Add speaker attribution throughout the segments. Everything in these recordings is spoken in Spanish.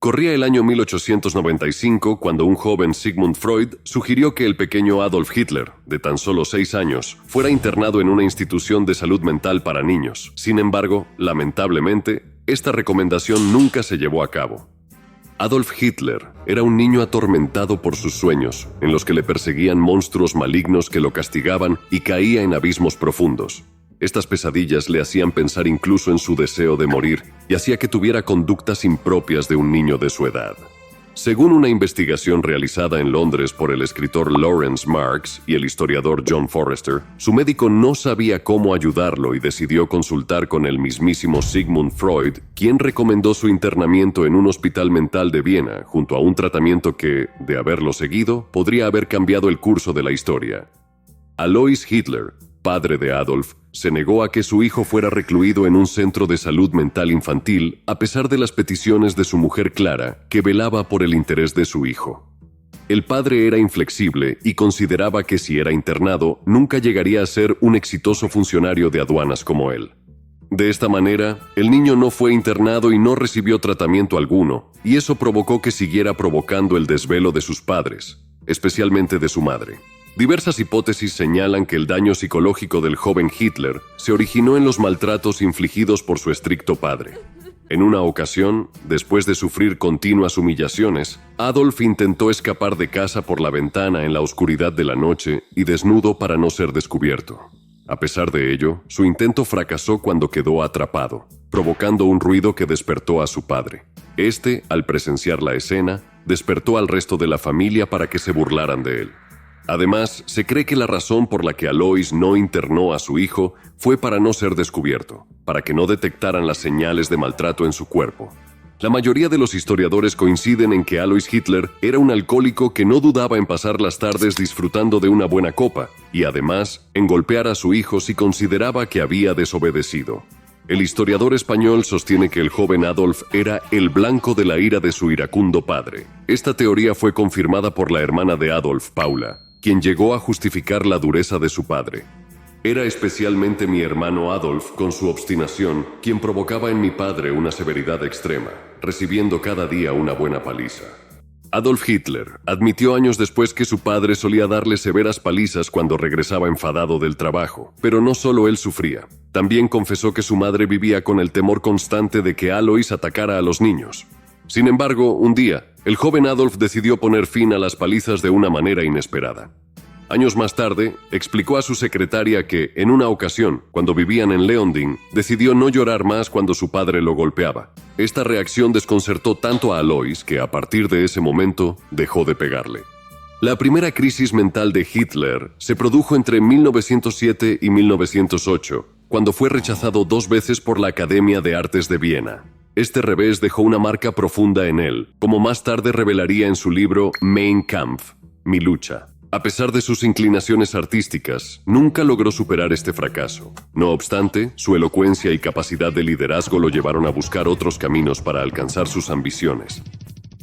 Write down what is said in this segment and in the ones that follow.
Speaker 1: Corría el año 1895 cuando un joven Sigmund Freud sugirió que el pequeño Adolf Hitler, de tan solo 6 años, fuera internado en una institución de salud mental para niños. Sin embargo, lamentablemente, esta recomendación nunca se llevó a cabo. Adolf Hitler era un niño atormentado por sus sueños, en los que le perseguían monstruos malignos que lo castigaban y caía en abismos profundos. Estas pesadillas le hacían pensar incluso en su deseo de morir y hacía que tuviera conductas impropias de un niño de su edad. Según una investigación realizada en Londres por el escritor Lawrence Marks y el historiador John Forrester, su médico no sabía cómo ayudarlo y decidió consultar con el mismísimo Sigmund Freud, quien recomendó su internamiento en un hospital mental de Viena, junto a un tratamiento que, de haberlo seguido, podría haber cambiado el curso de la historia. Alois Hitler, padre de Adolf, se negó a que su hijo fuera recluido en un centro de salud mental infantil a pesar de las peticiones de su mujer Clara, que velaba por el interés de su hijo. El padre era inflexible y consideraba que si era internado, nunca llegaría a ser un exitoso funcionario de aduanas como él. De esta manera, el niño no fue internado y no recibió tratamiento alguno, y eso provocó que siguiera provocando el desvelo de sus padres, especialmente de su madre. Diversas hipótesis señalan que el daño psicológico del joven Hitler se originó en los maltratos infligidos por su estricto padre. En una ocasión, después de sufrir continuas humillaciones, Adolf intentó escapar de casa por la ventana en la oscuridad de la noche y desnudo para no ser descubierto. A pesar de ello, su intento fracasó cuando quedó atrapado, provocando un ruido que despertó a su padre. Este, al presenciar la escena, despertó al resto de la familia para que se burlaran de él. Además, se cree que la razón por la que Alois no internó a su hijo fue para no ser descubierto, para que no detectaran las señales de maltrato en su cuerpo. La mayoría de los historiadores coinciden en que Alois Hitler era un alcohólico que no dudaba en pasar las tardes disfrutando de una buena copa, y además en golpear a su hijo si consideraba que había desobedecido. El historiador español sostiene que el joven Adolf era el blanco de la ira de su iracundo padre. Esta teoría fue confirmada por la hermana de Adolf, Paula, quien llegó a justificar la dureza de su padre. Era especialmente mi hermano Adolf, con su obstinación, quien provocaba en mi padre una severidad extrema, recibiendo cada día una buena paliza. Adolf Hitler admitió años después que su padre solía darle severas palizas cuando regresaba enfadado del trabajo, pero no solo él sufría. También confesó que su madre vivía con el temor constante de que Alois atacara a los niños. Sin embargo, un día, el joven Adolf decidió poner fin a las palizas de una manera inesperada. Años más tarde, explicó a su secretaria que, en una ocasión, cuando vivían en Leonding, decidió no llorar más cuando su padre lo golpeaba. Esta reacción desconcertó tanto a Alois que, a partir de ese momento, dejó de pegarle. La primera crisis mental de Hitler se produjo entre 1907 y 1908, cuando fue rechazado 2 veces por la Academia de Artes de Viena. Este revés dejó una marca profunda en él, como más tarde revelaría en su libro Mein Kampf, Mi lucha. A pesar de sus inclinaciones artísticas, nunca logró superar este fracaso. No obstante, su elocuencia y capacidad de liderazgo lo llevaron a buscar otros caminos para alcanzar sus ambiciones.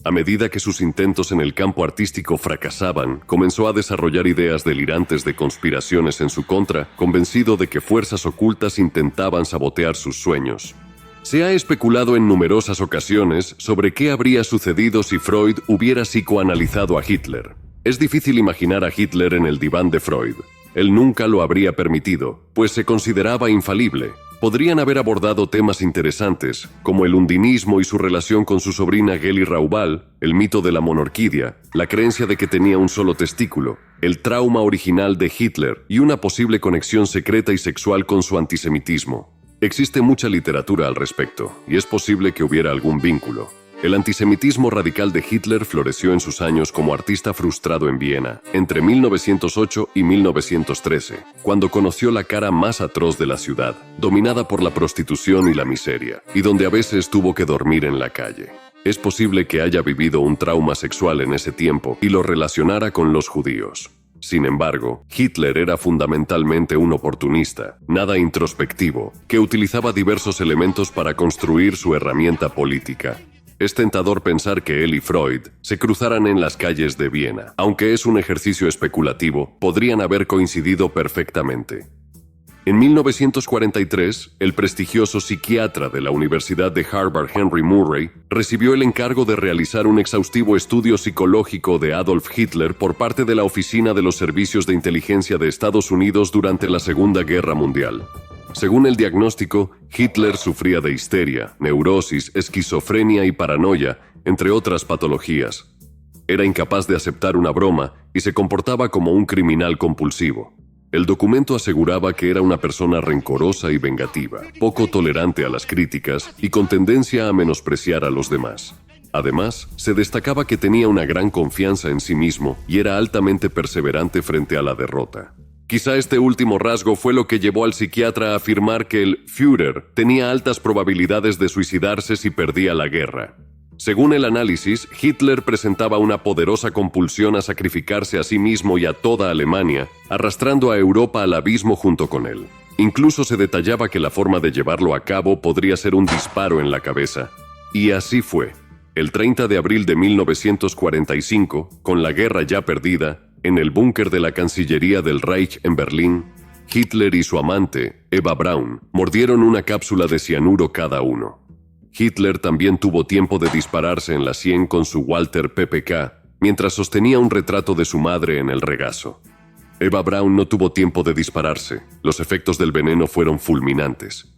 Speaker 1: A medida que sus intentos en el campo artístico fracasaban, comenzó a desarrollar ideas delirantes de conspiraciones en su contra, convencido de que fuerzas ocultas intentaban sabotear sus sueños. Se ha especulado en numerosas ocasiones sobre qué habría sucedido si Freud hubiera psicoanalizado a Hitler. Es difícil imaginar a Hitler en el diván de Freud. Él nunca lo habría permitido, pues se consideraba infalible. Podrían haber abordado temas interesantes, como el undinismo y su relación con su sobrina Geli Raubal, el mito de la monorquidia, la creencia de que tenía un solo testículo, el trauma original de Hitler y una posible conexión secreta y sexual con su antisemitismo. Existe mucha literatura al respecto, y es posible que hubiera algún vínculo. El antisemitismo radical de Hitler floreció en sus años como artista frustrado en Viena, entre 1908 y 1913, cuando conoció la cara más atroz de la ciudad, dominada por la prostitución y la miseria, y donde a veces tuvo que dormir en la calle. Es posible que haya vivido un trauma sexual en ese tiempo y lo relacionara con los judíos. Sin embargo, Hitler era fundamentalmente un oportunista, nada introspectivo, que utilizaba diversos elementos para construir su herramienta política. Es tentador pensar que él y Freud se cruzaran en las calles de Viena. Aunque es un ejercicio especulativo, podrían haber coincidido perfectamente. En 1943, el prestigioso psiquiatra de la Universidad de Harvard, Henry Murray, recibió el encargo de realizar un exhaustivo estudio psicológico de Adolf Hitler por parte de la Oficina de los Servicios de Inteligencia de Estados Unidos durante la Segunda Guerra Mundial. Según el diagnóstico, Hitler sufría de histeria, neurosis, esquizofrenia y paranoia, entre otras patologías. Era incapaz de aceptar una broma y se comportaba como un criminal compulsivo. El documento aseguraba que era una persona rencorosa y vengativa, poco tolerante a las críticas y con tendencia a menospreciar a los demás. Además, se destacaba que tenía una gran confianza en sí mismo y era altamente perseverante frente a la derrota. Quizá este último rasgo fue lo que llevó al psiquiatra a afirmar que el Führer tenía altas probabilidades de suicidarse si perdía la guerra. Según el análisis, Hitler presentaba una poderosa compulsión a sacrificarse a sí mismo y a toda Alemania, arrastrando a Europa al abismo junto con él. Incluso se detallaba que la forma de llevarlo a cabo podría ser un disparo en la cabeza. Y así fue. El 30 de abril de 1945, con la guerra ya perdida, en el búnker de la Cancillería del Reich en Berlín, Hitler y su amante, Eva Braun, mordieron una cápsula de cianuro cada uno. Hitler también tuvo tiempo de dispararse en la sien con su Walter PPK, mientras sostenía un retrato de su madre en el regazo. Eva Braun no tuvo tiempo de dispararse, los efectos del veneno fueron fulminantes.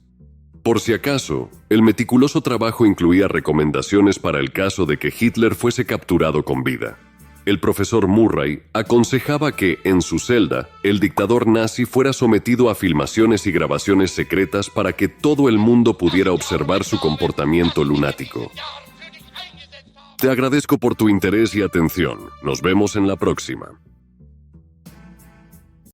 Speaker 1: Por si acaso, el meticuloso trabajo incluía recomendaciones para el caso de que Hitler fuese capturado con vida. El profesor Murray aconsejaba que, en su celda, el dictador nazi fuera sometido a filmaciones y grabaciones secretas para que todo el mundo pudiera observar su comportamiento lunático. Te agradezco por tu interés y atención. Nos vemos en la próxima.